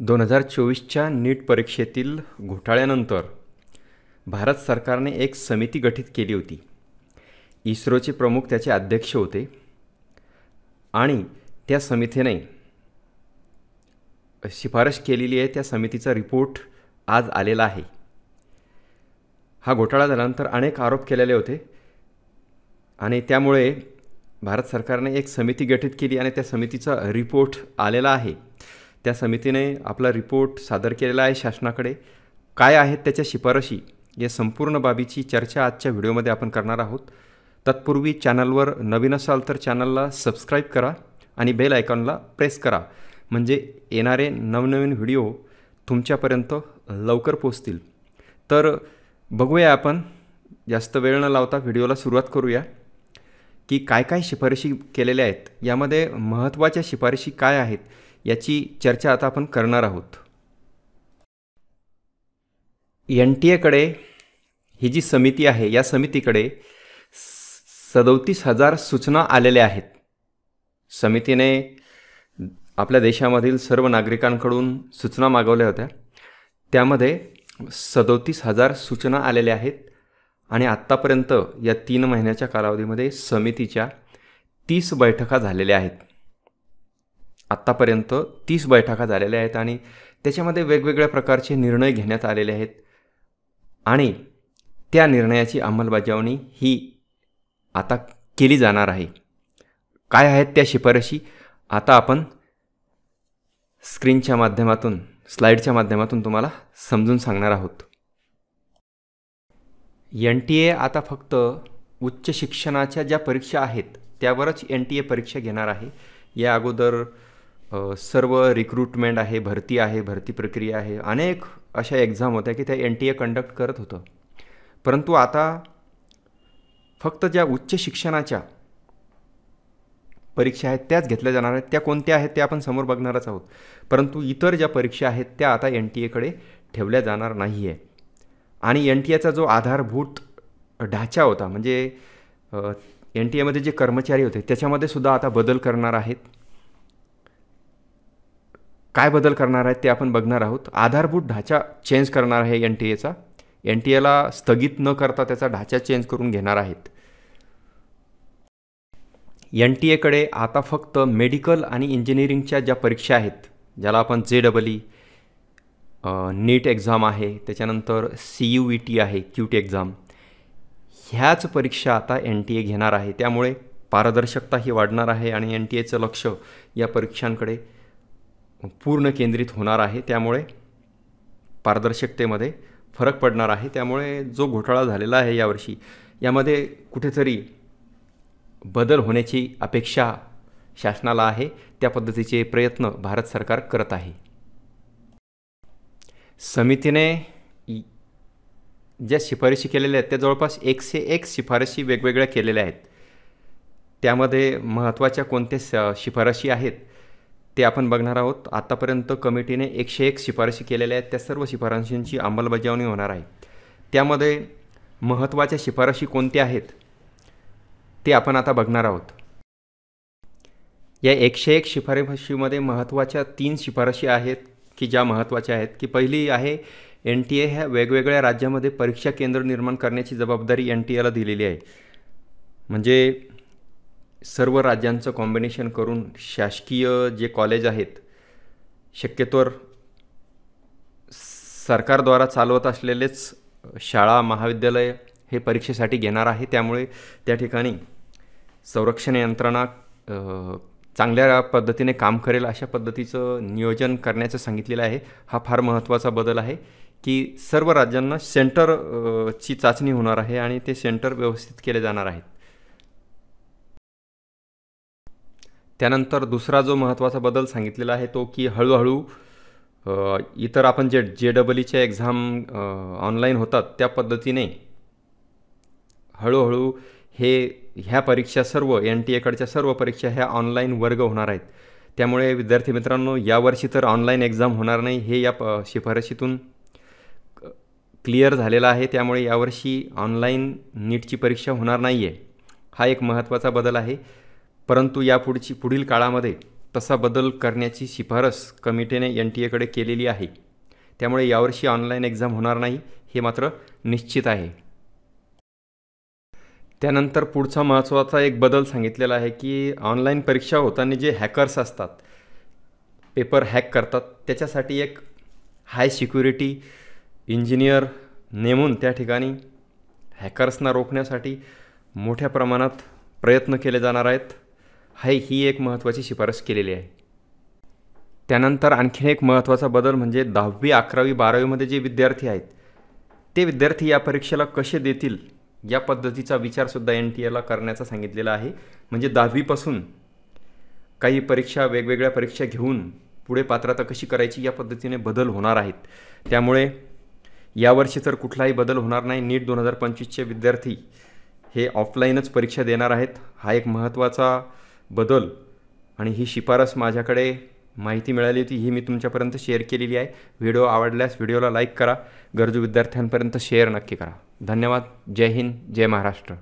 2024च्या नीट परीक्षेतील घोटाळ्यानंतर भारत सरकारने एक समिती गठीत केली होती. इस्रोचे प्रमुख त्याचे अध्यक्ष होते आणि त्या समितीने शिफारस केलेली आहे. त्या समितीचा रिपोर्ट आज आलेला आहे. हा घोटाळा झाल्यानंतर अनेक आरोप केलेले होते आणि त्यामुळे भारत सरकारने एक समिती गठीत केली आणि त्या समितीचा रिपोर्ट आलेला आहे. त्या समितीने आपला रिपोर्ट सादर केलेला आहे शासनाकडे. काय आहेत त्याच्या शिफारशी या संपूर्ण बाबीची चर्चा आजच्या व्हिडिओमध्ये आपण करणार आहोत. तत्पूर्वी चॅनलवर नवीन असाल तर चॅनलला सबस्क्राईब करा आणि बेल आयकॉनला प्रेस करा, म्हणजे येणारे नवनवीन व्हिडिओ तुमच्यापर्यंत लवकर पोहोचतील. तर बघूया आपण, जास्त वेळ न लावता व्हिडिओला सुरुवात करूया की काय काय शिफारशी केलेल्या आहेत. यामध्ये महत्त्वाच्या शिफारशी काय आहेत याची चर्चा आता आपण करणार आहोत. NTA ही जी समिती आहे, या समितीकडे 37,000 सूचना आलेल्या आहेत. समितीने आपल्या देशामधील सर्व नागरिकांकडून सूचना मागवल्या होत्या. त्यामध्ये 37,000 सूचना आलेल्या आहेत आणि आत्तापर्यंत या 3 महिन्याच्या कालावधीमध्ये समितीच्या 30 बैठका झालेल्या आहेत. आत्तापर्यंत 30 बैठका झालेल्या आहेत आणि त्याच्यामध्ये वेगवेगळ्या प्रकारचे निर्णय घेण्यात आलेले आहेत आणि त्या निर्णयाची अंमलबजावणी ही आता केली जाणार आहे. काय आहेत त्या शिफारशी आता आपण स्क्रीनच्या माध्यमातून, स्लाईडच्या माध्यमातून तुम्हाला समजून सांगणार आहोत. NTA आता फक्त उच्च शिक्षणाच्या ज्या परीक्षा आहेत त्यावरच NTA परीक्षा घेणार आहे. या अगोदर सर्व रिक्रुटमेंट आहे, भरती प्रक्रिया आहे, अनेक अशा एक्झाम होत्या की त्या NTA कंडक्ट करत होतं. परंतु आता फक्त ज्या उच्च शिक्षणाच्या परीक्षा आहेत त्याच घेतल्या जाणार आहेत. त्या कोणत्या आहेत ते आपण समोर बघणारच आहोत. परंतु इतर ज्या परीक्षा आहेत त्या आता NTA ठेवल्या जाणार नाही आहे. आणि NTAचा जो आधारभूत ढाचा होता, म्हणजे NTA जे कर्मचारी होते त्याच्यामध्ये सुद्धा आता बदल करणार आहेत. काय बदल करणार आहेत ते आपण बघणार आहोत. आधारभूत ढाचा चेंज करणार आहे NTAचा. NTAला स्थगित न करता त्याचा ढाचा चेंज करून घेणार आहेत. NTA आता फक्त मेडिकल आणि इंजिनिअरिंगच्या ज्या परीक्षा आहेत, ज्याला आपण JEE, नीट एक्झाम आहे, त्याच्यानंतर CUET आहे, क्यूट एक्झाम, ह्याच परीक्षा आता NTA घेणार आहे. त्यामुळे पारदर्शकता ही वाढणार आहे आणि NTAचं लक्ष या परीक्षांकडे पूर्ण केंद्रित होणार आहे. त्यामुळे पारदर्शकतेमध्ये फरक पडणार आहे. त्यामुळे जो घोटाळा झालेला आहे यावर्षी, यामध्ये कुठेतरी बदल होण्याची अपेक्षा शासनाला आहे. त्या पद्धतीचे प्रयत्न भारत सरकार करत आहे. समितीने ज्या शिफारशी केलेल्या आहेत त्या जवळपास 101 शिफारशी वेगवेगळ्या केलेल्या आहेत. त्यामध्ये महत्त्वाच्या कोणत्या शिफारशी आहेत ते आपण बघणार आहोत. आत्तापर्यंत कमिटीने 101 शिफारशी केलेल्या आहेत. त्या सर्व शिफारशींची अंमलबजावणी होणार आहे. त्यामध्ये महत्त्वाच्या शिफारशी कोणत्या आहेत ते आपण आता बघणार आहोत. या 101 शिफारशीमध्ये महत्त्वाच्या 3 शिफारशी आहेत की ज्या महत्त्वाच्या आहेत. की पहिली आहे, NTA ह्या वेगवेगळ्या राज्यामध्ये परीक्षा केंद्र निर्माण करण्याची जबाबदारी NTAला दिलेली आहे. म्हणजे सर्व राज्यांचं कॉम्बिनेशन करून शासकीय जे कॉलेज आहेत, शक्यतोवर सरकारद्वारा चालवत असलेलेच शाळा महाविद्यालय हे परीक्षेसाठी घेणार आहे. त्यामुळे त्या ठिकाणी संरक्षण यंत्रणा चांगल्या पद्धतीने काम करेल अशा पद्धतीचं नियोजन करण्याचं सांगितलेलं आहे. हा फार महत्त्वाचा बदल आहे की सर्व राज्यांना सेंटरची चाचणी होणार आहे आणि ते सेंटर व्यवस्थित केले जाणार आहेत. त्यानंतर दुसरा जो महत्त्वाचा बदल सांगितलेला आहे तो की हळूहळू इतर आपण जे JEEच्या एक्झाम ऑनलाईन होतात त्या पद्धतीने हळूहळू ह्या परीक्षा सर्व NTA सर्व परीक्षा ह्या ऑनलाईन वर्ग होणार आहेत. त्यामुळे विद्यार्थी मित्रांनो, यावर्षी तर ऑनलाईन एक्झाम होणार नाही हे या शिफारशीतून क्लिअर झालेलं आहे. त्यामुळे यावर्षी ऑनलाईन नीटची परीक्षा होणार नाही आहे. हा एक महत्त्वाचा बदल आहे. परंतु पुढील काळामध्ये तसा बदल करण्याची शिफारस कमिटीने NTA कडे केलेली आहे. त्यामुळे यावर्षी ऑनलाईन एक्झाम होणार नाही हे मात्र निश्चित आहे. त्यानंतर पुढचा महत्त्वाचा एक बदल सांगितलेला आहे की ऑनलाईन परीक्षा होताना जे हॅकर्स असतात, पेपर हॅक करतात, त्याच्यासाठी एक हाय सिक्युरिटी इंजिनियर नेमून त्या ठिकाणी हॅकर्सना रोखण्यासाठी मोठ्या प्रमाणात प्रयत्न केले जाणार आहेत. ही एक महत्त्वाची शिफारस केलेली आहे. त्यानंतर आणखीन एक महत्त्वाचा बदल म्हणजे 10वी 11वी 12वीमध्ये जे विद्यार्थी आहेत ते विद्यार्थी या परीक्षेला कसे देतील या पद्धतीचा विचारसुद्धा NTA ला करण्याचा सांगितलेला आहे. म्हणजे 10वीपासून काही परीक्षा, वेगवेगळ्या परीक्षा घेऊन पुढे पात्रता कशी करायची या पद्धतीने बदल होणार आहेत. त्यामुळे यावर्षी तर कुठलाही बदल होणार नाही. नीट 2025चे विद्यार्थी हे ऑफलाईनच परीक्षा देणार आहेत. हा एक महत्त्वाचा बदल आणि ही शिफारस माझ्याकडे माहिती मिळाली होती, ही मी तुमच्यापर्यंत शेअर केलेली आहे. व्हिडिओ आवडल्यास व्हिडिओला लाईक करा, गरजू विद्यार्थ्यांपर्यंत शेअर नक्की करा. धन्यवाद. जय हिंद, जय महाराष्ट्र.